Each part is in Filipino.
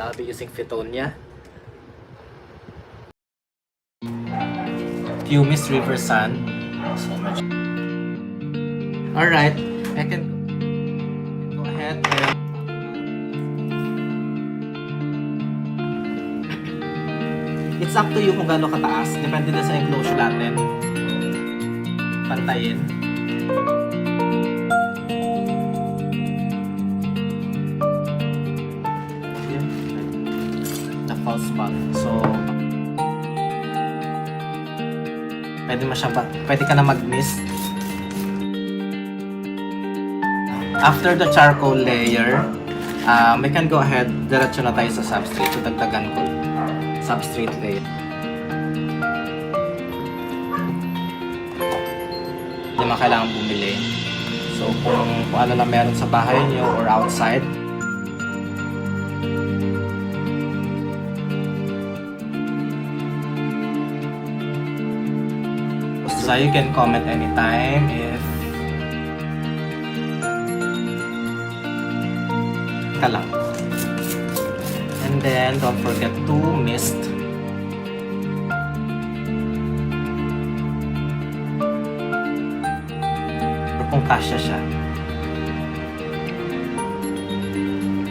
I'll be using Fittonia, Pumice River Sand. So much. Alright, I can go ahead and it's up to you kung gaano kataas. Depende na sa enclosure natin. Pantayin. False spot. So, pwede ka na mag-mist. After the charcoal layer, we can go ahead, diretso na tayo sa substrate. So, dagdagan ko substrate layer. Hindi naman kailangan bumili. So, kung ano lang meron sa bahay niyo or outside, so you can comment anytime if ka lang. And then don't forget to mist. Or kung kasya siya.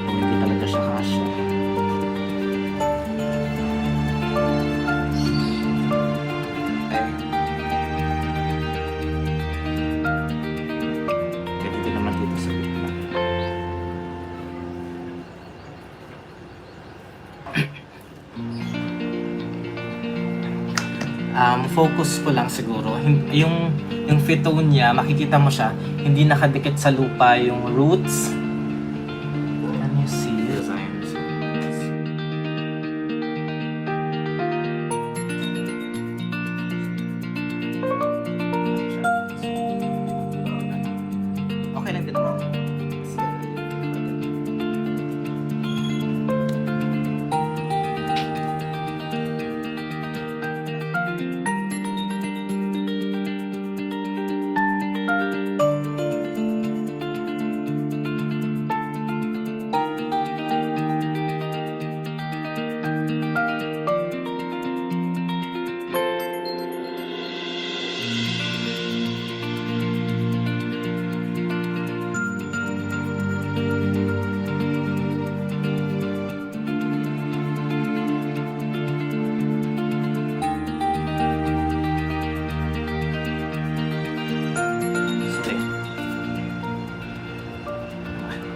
Kung hindi talaga siya kasya. Focus ko lang siguro yung Fittonia, makikita mo siya hindi nakadikit sa lupa yung roots. Can you see? Okay lang din naman.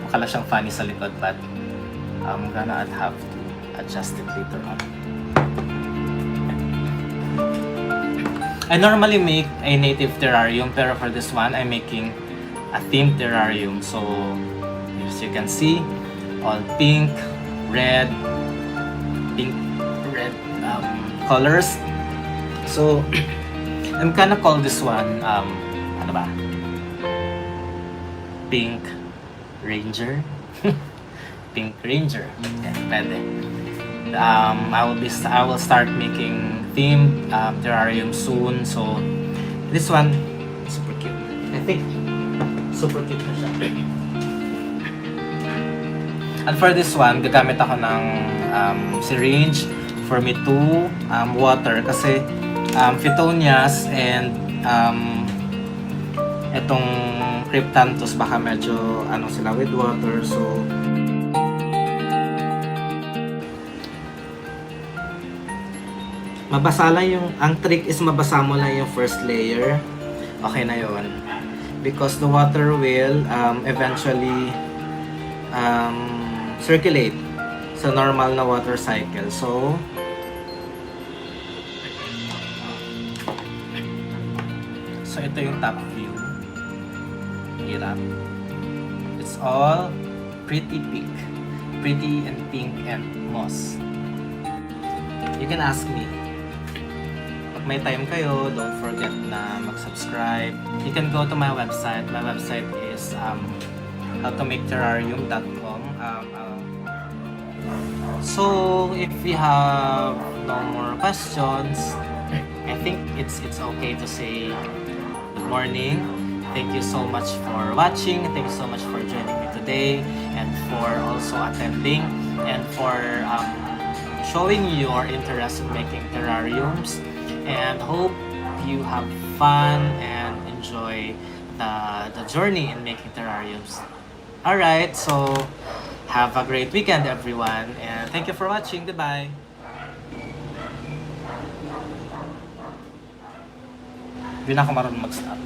Mukha lang siyang funny sa likod, but I'm gonna have to adjust it later on. I normally make a native terrarium, pero for this one, I'm making a themed terrarium. So, as you can see, all pink, red colors. So, I'm gonna call this one, ano ba? Pink Ranger. Pink Ranger. Okay, pwede. I will start making themed terrarium soon. So this one, super cute. I think super cute na siya. And for this one, gagamit ako ng syringe for me to water kasi Fittonias and etong Crypthantus baka medyo ano sila with water, so mabasa lang yung, ang trick is mabasa mo lang yung first layer, okay na yon, because the water will eventually circulate sa normal na water cycle. So, ito yung top view. Hirap. It's all pretty pink. Pretty and pink and moss. You can ask me. Pag may time kayo, don't forget na mag-subscribe. You can go to my website. My website is howtomaketerrarium.com. So, if you have no more questions, I think it's okay to say good morning. Thank you so much for watching. Thank you so much for joining me today and for also attending and for showing your interest in making terrariums, and hope you have fun and enjoy the journey in making terrariums. Alright, so have a great weekend everyone, and thank you for watching. Goodbye. Hindi na ako marunong mag-stop.